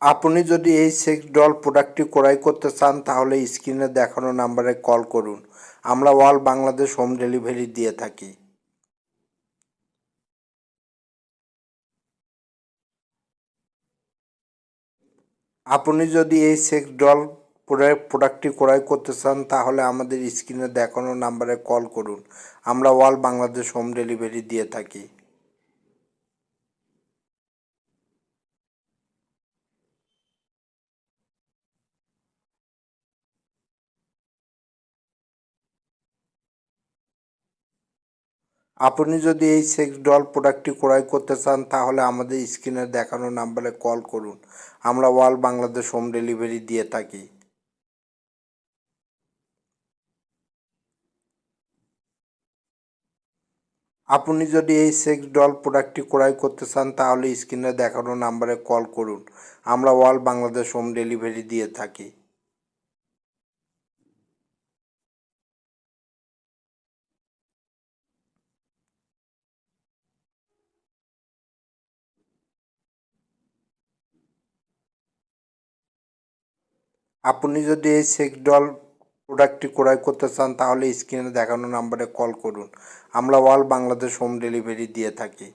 আপনি যদি এই সেক্স ডল প্রোডাক্টটি ক্রয় করতে চান তাহলে স্ক্রিনে দেখানো নাম্বারে কল করুন। আমরা অল বাংলাদেশ হোম ডেলিভারি দিয়ে থাকি। আপনি যদি এই সেক্স ডল প্রোডাক্টটি ক্রয় করতে চান তাহলে আমাদের স্ক্রিনে দেখানো নাম্বারে কল করুন। আমরা অল বাংলাদেশ হোম ডেলিভারি দিয়ে থাকি। আপনি যদি এই সেক্স ডল প্রোডাক্টটি ক্রয় করতে চান তাহলে আমাদের স্ক্রিনে দেখানো নাম্বারে কল করুন। আমরা অল বাংলাদেশ হোম ডেলিভারি দিয়ে থাকি। আপনি যদি এই সেক্স ডল প্রোডাক্টটি ক্রয় করতে চান তাহলে স্ক্রিনে দেখানো নাম্বারে কল করুন। আমরা অল বাংলাদেশ হোম ডেলিভারি দিয়ে থাকি। আপনি যদি এই সেক্স ডল প্রোডাক্টটি ক্রয় করতে চান তাহলে স্ক্রিনে দেখানো নাম্বারে কল করুন। আমরা অল বাংলাদেশ হোম ডেলিভারি দিয়ে থাকি।